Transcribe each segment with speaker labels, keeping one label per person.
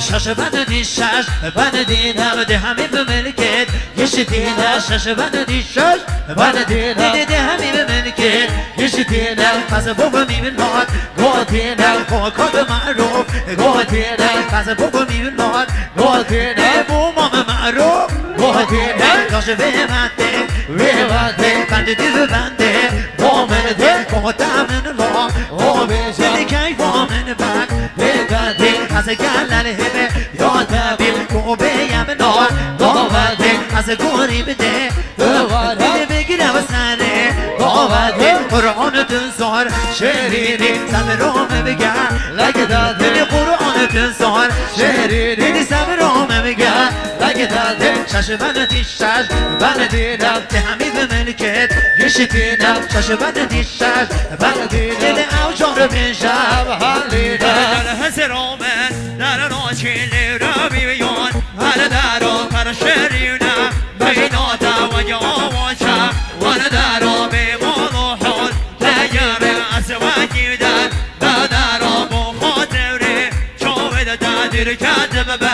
Speaker 1: شش بندی شش بندی ده همی به ملکت یشتینه شش بندی شش بندی ده همی به ملکت یشتینه پس بابا میبیناد گوتینه کد معروف گوتینه پس بابا میبیناد گوتینه بومام معروف گوتینه داشت ویمنده ویمنده بنده دیو بنده وامنده کمتامن لا وامنده دیگه وامن بند بگنده از گلل هبه یادبیل کوبه یمنا داوده از گوری بده بده بگیرم سره داوده قرآن تنزار شریری سبرام بگم لگه داده قرآن تنزار شریری سبرام بگم لگه داده شش بندی شش بندی ده همی به ملکت یشتینم شش بندی شش بندی دل اوجار بنشم حالی در هزرامن در ناچیلی را بیان هر درو پر شریونه بیناتا و یاوانشم ور درو بیمالو حال دیگر از وکی در درو بخاطره چوبه دادیر کدب به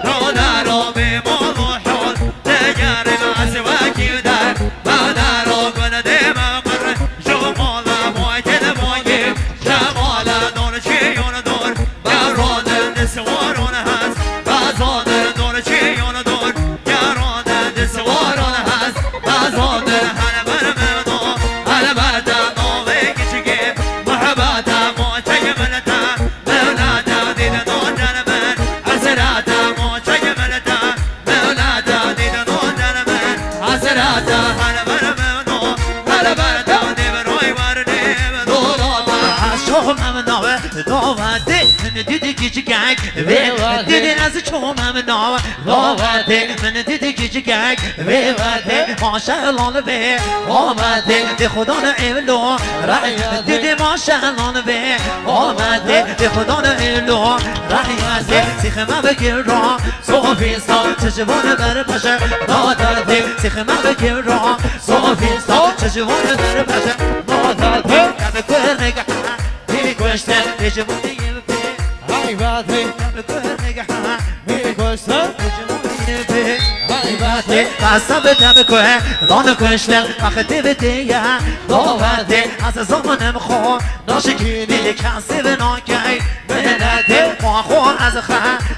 Speaker 1: رو درو بیمالو حال دیگر از وکی در درو بنده مقر جمالا مایکل مایک جمالا دور چیون دور یاران دسوارون هست بازادر دور چیون دور یاران دسوارون هست بازادر هر برمدو هر بردا نوه کشگه محبتا موچه ملتا مولادا دید نودن من حسراتا موچه ملتا مولادا دید نودن من حسراتا هر برمدو هر بردا دید روی ورده شومم ناوه داوده من دیدی کیچی گنگ دیدی از شومم ناوه داوده من دیدی کیچی گنگ ویورده ماشالله به آمده دی خدا نعلو دیدی ماشالله به آمده دی خدا نعلو رحیمته سیخ من بگیر را صوفیستا چشوان بر پشه دادده سیخ من بگیر را صوفیستا چشوان بر پشه دادده کم که نگه میگوشته رجمونی به های باده کم نگه میگوشته رجمونی به های باده قسم بدم که دان کشته وقتی بدیه داوده از زمانم خو ناشکی دیگه کسی به ناکی بنده خو از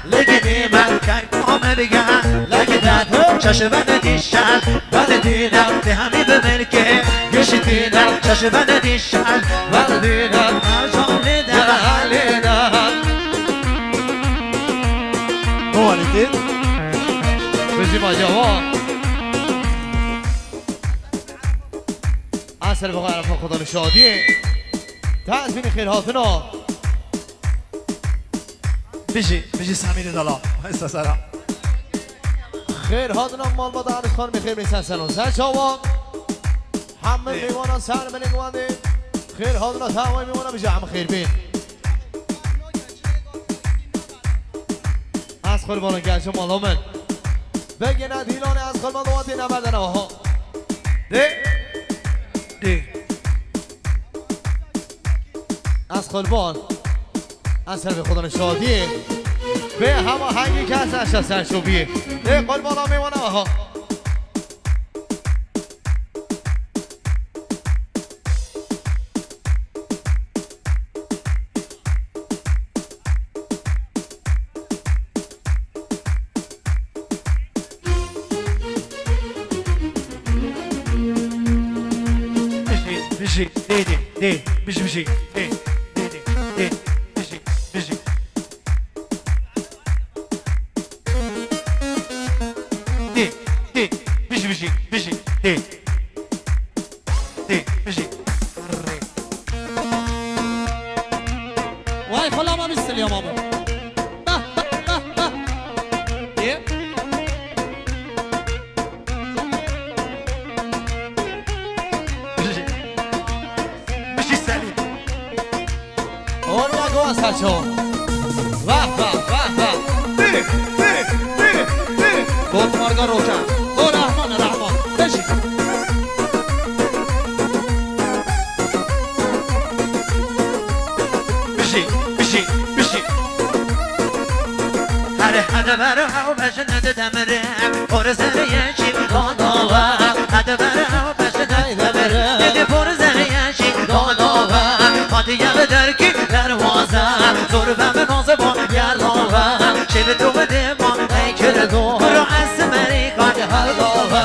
Speaker 1: لگی من که کامه بگه لگی داده چشم ندیشن بله دیدم ده همی به ملکه گشتینم چشم ندیشن بله دیدم
Speaker 2: موالدين بزي ما جواب عسل بغير فقدان الشادي تعزمين خير هاتنا
Speaker 1: بيجي سمير دلا هسه سلام
Speaker 2: خير هاتنا مال مدار خان بخير من سنسلون سر جواب حمل میوانا سر من نوانده خير هاتنا تاوي میوانا بيجي عم خير بين از قربان گرچه مالا من بگه ندیلانه از قربان دوانتی نبردن آها ده از قربان از طرف خدا شادیه به همه هنگی که از اشت سرشوبیه ده قربان ها میمانه آها
Speaker 1: بيجي
Speaker 2: واي خلا ما بيستل يا ماما سرچو واه واه واه واه گفت مارگا روشن او رحمان رحمان بشی
Speaker 1: حدا برا بشنده دمره پرزر یشی داناوا حدا برا بشنده دمره دیدی پرزر یشی داناوا خاطیه درکی دروازه زور بم نازه با گرداوا شب تو بده ما ای کردو برو از مریکان هرداوا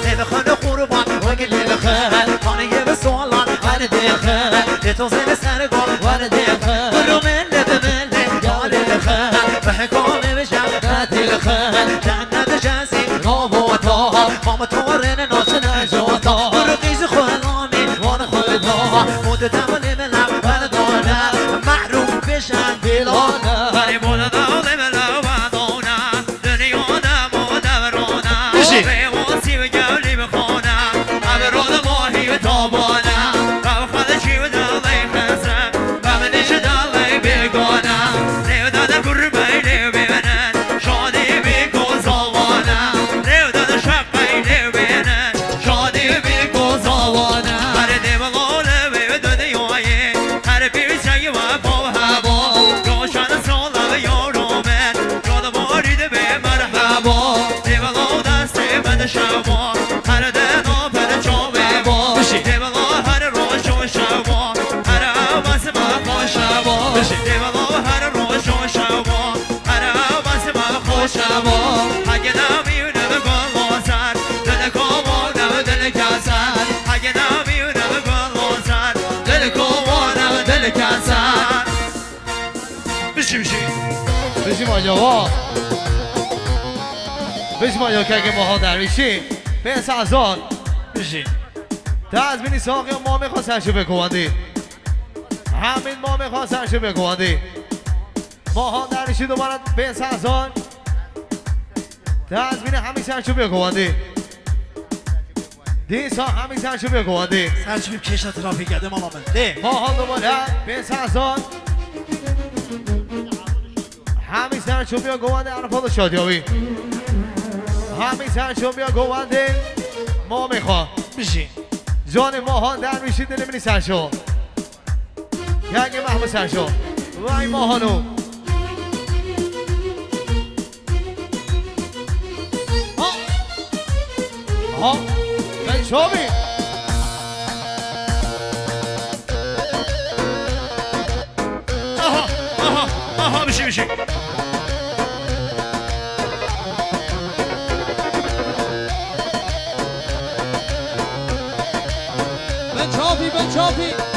Speaker 1: نمیخواد قربان وگه نمیخواد خانه یه به سوالان من دیخه تو زیر سر گل ور دیخه برو من بمله یال لخه به حکامه بشم ندیلخه جنت جنسی نابوتا مام تورن ناسن جوتا برو قیز خلامی وان خدا مدتم نملم بردانه محروم بشن دیلانه بری بوده نملم بردانه دنیا دم و دورانه به واسی و گولی بخونه عبران ماهی و تابانه و خدا چی و دلی خزم و منش دلی بگانه نیو داده گربه نیو ببینن شادی بیکن زوانه نیو داده شقی نیو ببینن شادی بیکن زوانه هر دیوالانه به دنیای هر پیچه و با هوا روشن ساله و یارومن یاد بارید به مرحبا دیوالان دست بد شما هر دنا پر چاوه با دیوالان هر روش و شما هر عوض ما خوشبا دیوالان هر روش و شما هر عوض ما خوشبا اگه نمیونه به گل سر دل کامانه و دل کسر اگه نمیونه به گل سر دل کامانه و دل کسر
Speaker 2: بشیم آجاوا بشیم آجاوا که اگه ماها درویشی به سازان تزمینی ساقی ما میخواد سرشو بکواندی همین ما میخواد سرشو بکواندی ماها درویشی دوباره به سازان تزمینی همین سرشو بکواندی دیسا همین سرشو بکواندی
Speaker 1: سرچوب کشت ترافیک گده ماما من ده
Speaker 2: ماها دوباره به سازان همین سرشو بیا گوانده عرفات شادیابی همین سرشو بیا گوانده ما میخواه
Speaker 1: بشین
Speaker 2: جان ماهان در میشید نمیدی سرشو یکی محمود سرشو وای ماهانو ها ben çobi
Speaker 1: aha bir şey
Speaker 2: ben çobi